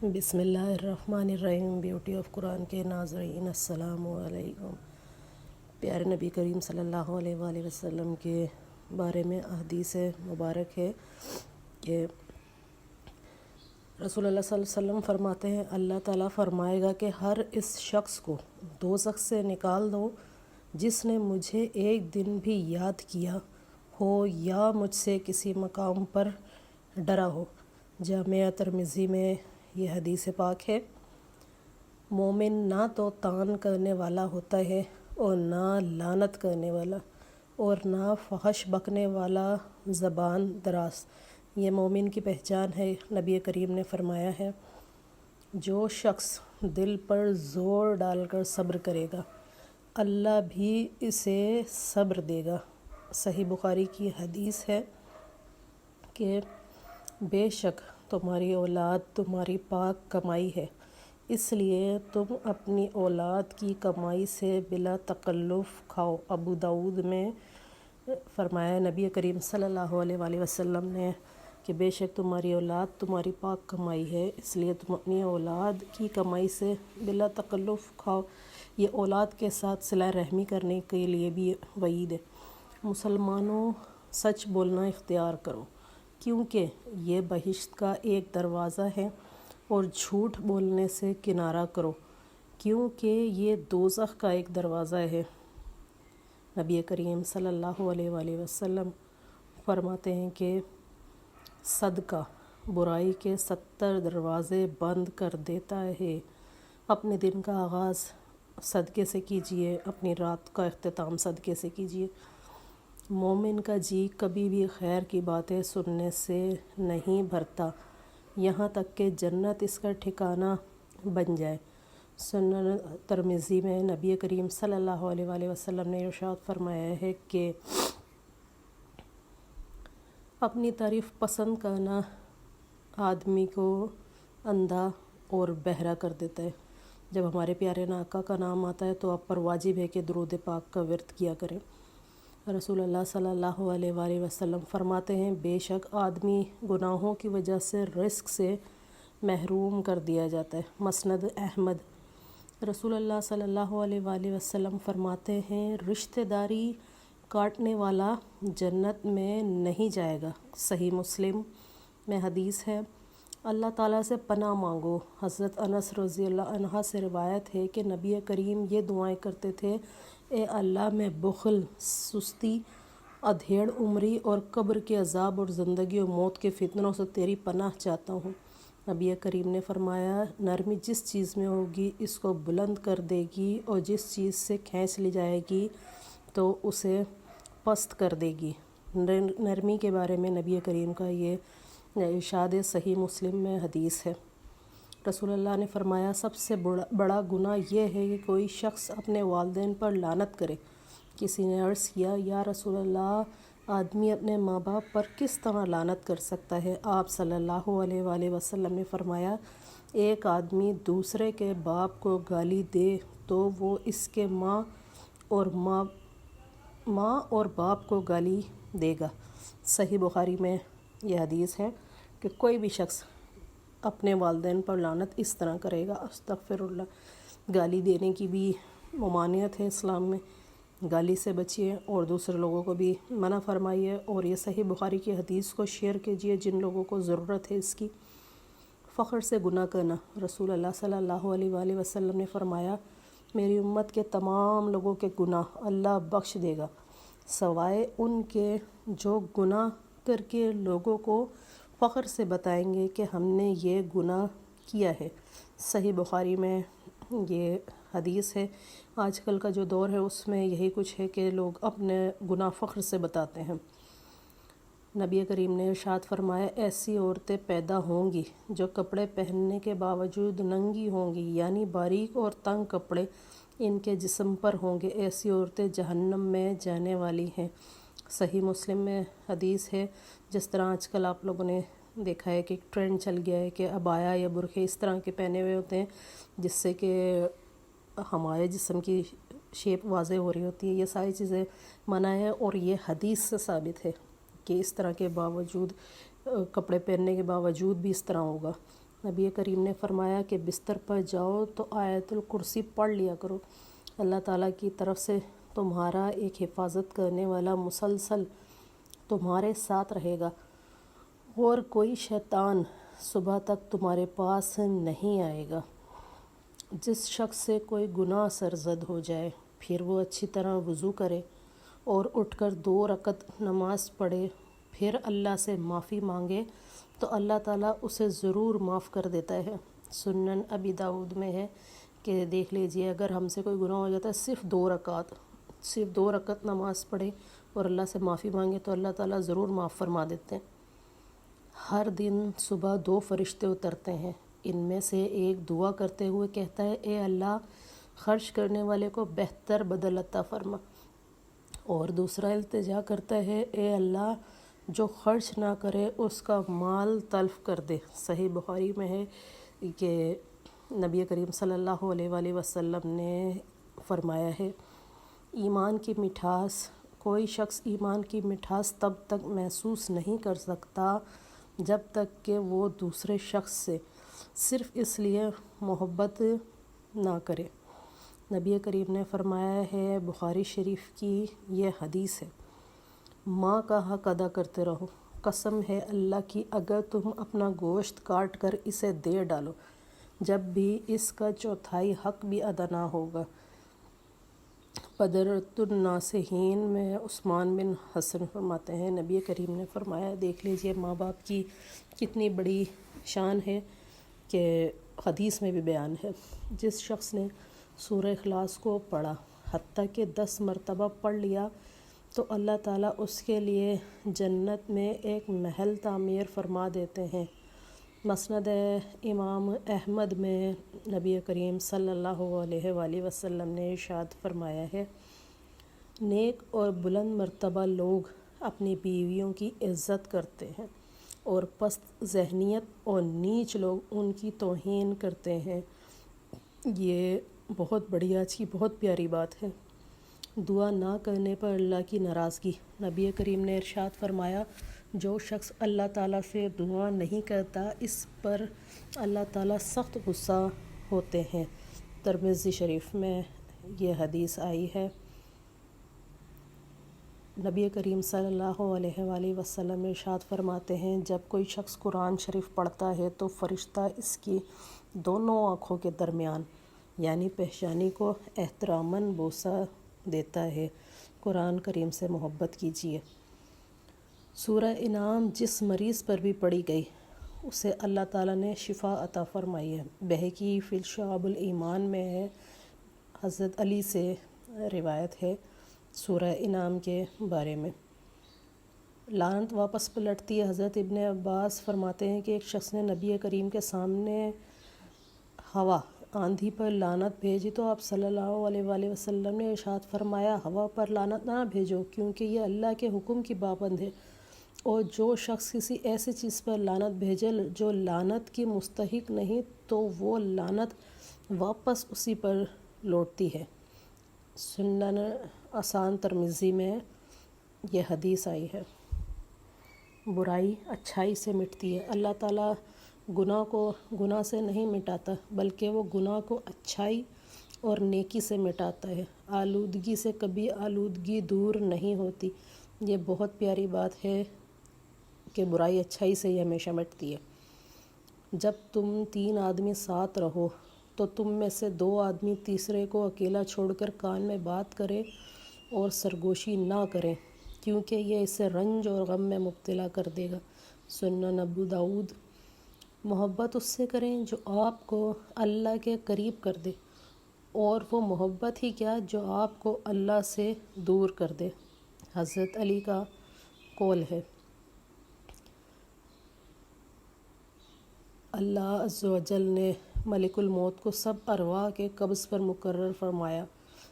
بسم اللہ الرحمن الرحیم۔ بیوٹی آف قرآن کے ناظرین السلام علیکم۔ پیارے نبی کریم صلی اللہ علیہ وآلہ وسلم کے بارے میں احادیث مبارک ہے کہ رسول اللہ صلی اللہ علیہ وسلم فرماتے ہیں، اللہ تعالیٰ فرمائے گا کہ ہر اس شخص کو دوزخ سے نکال دو جس نے مجھے ایک دن بھی یاد کیا ہو یا مجھ سے کسی مقام پر ڈرا ہو۔ جامعہ ترمذی میں یہ حدیث پاک ہے۔ مومن نہ تو طعن کرنے والا ہوتا ہے اور نہ لعنت کرنے والا اور نہ فحش بکنے والا زبان دراز۔ یہ مومن کی پہچان ہے۔ نبی کریم نے فرمایا ہے، جو شخص دل پر زور ڈال کر صبر کرے گا اللہ بھی اسے صبر دے گا۔ صحیح بخاری کی حدیث ہے کہ بے شک تمہاری اولاد تمہاری پاک کمائی ہے، اس لیے تم اپنی اولاد کی کمائی سے بلا تکلف کھاؤ۔ ابو داؤد میں فرمایا نبی کریم صلی اللہ علیہ وآلہ وسلم نے کہ بے شک تمہاری اولاد تمہاری پاک کمائی ہے، اس لیے تم اپنی اولاد کی کمائی سے بلا تکلف کھاؤ۔ یہ اولاد کے ساتھ صلہ رحمی کرنے کے لیے بھی وعید ہے۔ مسلمانوں، سچ بولنا اختیار کرو کیونکہ یہ بہشت کا ایک دروازہ ہے، اور جھوٹ بولنے سے کنارہ کرو کیونکہ یہ دوزخ کا ایک دروازہ ہے۔ نبی کریم صلی اللہ علیہ وآلہ وسلم فرماتے ہیں کہ صدقہ برائی کے 70 دروازے بند کر دیتا ہے۔ اپنے دن کا آغاز صدقے سے کیجیے، اپنی رات کا اختتام صدقے سے کیجیے۔ مومن کا جی کبھی بھی خیر کی باتیں سننے سے نہیں بھرتا یہاں تک کہ جنت اس کا ٹھکانہ بن جائے۔ سنن ترمذی میں نبی کریم صلی اللہ علیہ وآلہ وسلم نے ارشاد فرمایا ہے کہ اپنی تعریف پسند کرنا آدمی کو اندھا اور بہرا کر دیتا ہے۔ جب ہمارے پیارے آقا کا نام آتا ہے تو آپ پر واجب ہے کہ درود پاک کا ورد کیا کریں۔ رسول اللہ صلی اللہ علیہ وآلہ وسلم فرماتے ہیں، بے شک آدمی گناہوں کی وجہ سے رزق سے محروم کر دیا جاتا ہے۔ مسند احمد۔ رسول اللہ صلی اللہ علیہ وآلہ وسلم فرماتے ہیں، رشتہ داری کاٹنے والا جنت میں نہیں جائے گا۔ صحیح مسلم میں حدیث ہے۔ اللہ تعالیٰ سے پناہ مانگو۔ حضرت انس رضی اللہ عنہ سے روایت ہے کہ نبی کریم یہ دعائیں کرتے تھے، اے اللہ میں بخل، سستی، ادھیڑ عمری اور قبر کے عذاب اور زندگی و موت کے فتنوں سے تیری پناہ چاہتا ہوں۔ نبی کریم نے فرمایا، نرمی جس چیز میں ہوگی اس کو بلند کر دے گی اور جس چیز سے کھینچ لی جائے گی تو اسے پست کر دے گی۔ نرمی کے بارے میں نبی کریم کا یہ ارشاد صحیح مسلم میں حدیث ہے۔ رسول اللہ نے فرمایا، سب سے بڑا گناہ یہ ہے کہ کوئی شخص اپنے والدین پر لعنت کرے۔ کسی نے عرض کیا، یا رسول اللہ، آدمی اپنے ماں باپ پر کس طرح لعنت کر سکتا ہے؟ آپ صلی اللہ علیہ وآلہ وسلم نے فرمایا، ایک آدمی دوسرے کے باپ کو گالی دے تو وہ اس کے ماں اور باپ کو گالی دے گا۔ صحیح بخاری میں یہ حدیث ہے کہ کوئی بھی شخص اپنے والدین پر لعنت اس طرح کرے گا، استغفر اللہ۔ گالی دینے کی بھی ممانعت ہے اسلام میں، گالی سے بچیے اور دوسرے لوگوں کو بھی منع فرمائیے، اور یہ صحیح بخاری کی حدیث کو شیئر کیجیے جن لوگوں کو ضرورت ہے اس کی۔ فخر سے گناہ کرنا۔ رسول اللہ صلی اللہ علیہ وآلہ وسلم نے فرمایا، میری امت کے تمام لوگوں کے گناہ اللہ بخش دے گا سوائے ان کے جو گناہ کر کے لوگوں کو فخر سے بتائیں گے کہ ہم نے یہ گناہ کیا ہے۔ صحیح بخاری میں یہ حدیث ہے۔ آج کل کا جو دور ہے اس میں یہی کچھ ہے کہ لوگ اپنے گناہ فخر سے بتاتے ہیں۔ نبی کریم نے ارشاد فرمایا، ایسی عورتیں پیدا ہوں گی جو کپڑے پہننے کے باوجود ننگی ہوں گی، یعنی باریک اور تنگ کپڑے ان کے جسم پر ہوں گے، ایسی عورتیں جہنم میں جانے والی ہیں۔ صحیح مسلم میں حدیث ہے۔ جس طرح آج کل آپ لوگوں نے دیکھا ہے کہ ٹرینڈ چل گیا ہے کہ عبایا یا برقعے اس طرح کے پہنے ہوئے ہوتے ہیں جس سے کہ ہمارے جسم کی شیپ واضح ہو رہی ہوتی ہے، یہ ساری چیزیں منع ہے، اور یہ حدیث سے ثابت ہے کہ اس طرح کے باوجود کپڑے پہننے کے باوجود بھی اس طرح ہوگا۔ نبی کریم نے فرمایا کہ بستر پر جاؤ تو آیت الکرسی پڑھ لیا کرو، اللہ تعالیٰ کی طرف سے تمہارا ایک حفاظت کرنے والا مسلسل تمہارے ساتھ رہے گا، اور کوئی شیطان صبح تک تمہارے پاس نہیں آئے گا۔ جس شخص سے کوئی گناہ سرزد ہو جائے پھر وہ اچھی طرح وضو کرے اور اٹھ کر 2 رکعت نماز پڑھے، پھر اللہ سے معافی مانگے تو اللہ تعالیٰ اسے ضرور معاف کر دیتا ہے۔ سنن ابی داؤد میں ہے کہ دیکھ لیجئے، اگر ہم سے کوئی گناہ ہو جاتا ہے، صرف 2 رکعت نماز پڑھے اور اللہ سے معافی مانگے تو اللہ تعالیٰ ضرور معاف فرما دیتے ہیں۔ ہر دن صبح 2 فرشتے اترتے ہیں، ان میں سے ایک دعا کرتے ہوئے کہتا ہے، اے اللہ، خرچ کرنے والے کو بہتر بدل عطا فرما، اور دوسرا التجا کرتا ہے، اے اللہ، جو خرچ نہ کرے اس کا مال تلف کر دے۔ صحیح بخاری میں ہے کہ نبی کریم صلی اللہ علیہ وآلہ وسلم نے فرمایا ہے، ایمان کی مٹھاس، کوئی شخص ایمان کی مٹھاس تب تک محسوس نہیں کر سکتا جب تک کہ وہ دوسرے شخص سے صرف اس لیے محبت نہ کرے۔ نبی کریم نے فرمایا ہے، بخاری شریف کی یہ حدیث ہے، ماں کا حق ادا کرتے رہو، قسم ہے اللہ کی، اگر تم اپنا گوشت کاٹ کر اسے دے ڈالو جب بھی اس کا 1/4 حق بھی ادا نہ ہوگا۔ بدرۃ الناصحین میں عثمان بن حسن فرماتے ہیں، نبی کریم نے فرمایا، دیکھ لیجئے ماں باپ کی کتنی بڑی شان ہے کہ حدیث میں بھی بیان ہے، جس شخص نے سورہ اخلاص کو پڑھا حتیٰ کہ 10 مرتبہ پڑھ لیا تو اللہ تعالیٰ اس کے لیے جنت میں ایک محل تعمیر فرما دیتے ہیں۔ مسند امام احمد میں نبی کریم صلی اللہ علیہ وآلہ وسلم نے ارشاد فرمایا ہے، نیک اور بلند مرتبہ لوگ اپنی بیویوں کی عزت کرتے ہیں، اور پست ذہنیت اور نیچ لوگ ان کی توہین کرتے ہیں۔ یہ بہت بڑی آج کی بہت پیاری بات ہے۔ دعا نہ کرنے پر اللہ کی ناراضگی، نبی کریم نے ارشاد فرمایا، جو شخص اللہ تعالیٰ سے دعا نہیں کرتا اس پر اللہ تعالیٰ سخت غصہ ہوتے ہیں۔ ترمذی شریف میں یہ حدیث آئی ہے۔ نبی کریم صلی اللہ علیہ وآلہ وسلم ارشاد فرماتے ہیں، جب کوئی شخص قرآن شریف پڑھتا ہے تو فرشتہ اس کی دونوں آنکھوں کے درمیان یعنی پیشانی کو احتراماً بوسہ دیتا ہے۔ قرآن کریم سے محبت کیجیے۔ سورہ انعام جس مریض پر بھی پڑھی گئی اسے اللہ تعالیٰ نے شفا عطا فرمائی ہے۔ بہقی فی شعب الایمان میں ہے، حضرت علی سے روایت ہے سورہ انعام کے بارے میں۔ لعنت واپس پلٹتی ہے۔ حضرت ابن عباس فرماتے ہیں کہ ایک شخص نے نبی کریم کے سامنے ہوا آندھی پر لعنت بھیجی تو آپ صلی اللہ علیہ وآلہ وسلم نے ارشاد فرمایا، ہوا پر لعنت نہ بھیجو کیونکہ یہ اللہ کے حکم کی پابند ہے، اور جو شخص کسی ایسی چیز پر لعنت بھیجے جو لعنت کی مستحق نہیں تو وہ لعنت واپس اسی پر لوٹتی ہے۔ سنن آسان ترمذی میں یہ حدیث آئی ہے۔ برائی اچھائی سے مٹتی ہے۔ اللہ تعالیٰ گناہ کو گناہ سے نہیں مٹاتا بلکہ وہ گناہ کو اچھائی اور نیکی سے مٹاتا ہے۔ آلودگی سے کبھی آلودگی دور نہیں ہوتی۔ یہ بہت پیاری بات ہے کہ برائی اچھائی سے ہی ہمیشہ مٹتی ہے۔ جب تم 3 آدمی ساتھ رہو تو تم میں سے 2 آدمی تیسرے کو اکیلا چھوڑ کر کان میں بات کریں اور سرگوشی نہ کریں کیونکہ یہ اسے رنج اور غم میں مبتلا کر دے گا۔ سنن ابو داؤد۔ محبت اس سے کریں جو آپ کو اللہ کے قریب کر دے، اور وہ محبت ہی کیا جو آپ کو اللہ سے دور کر دے۔ حضرت علی کا قول ہے، اللہ عز و جل نے ملک الموت کو سب ارواح کے قبض پر مقرر فرمایا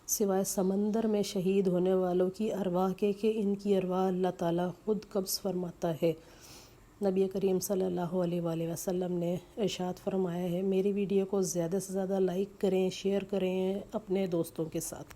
سوائے سمندر میں شہید ہونے والوں کی ارواح کے کہ ان کی ارواح اللہ تعالیٰ خود قبض فرماتا ہے۔ نبی کریم صلی اللہ علیہ وآلہ وسلم نے ارشاد فرمایا ہے، میری ویڈیو کو زیادہ سے زیادہ لائک کریں، شیئر کریں اپنے دوستوں کے ساتھ۔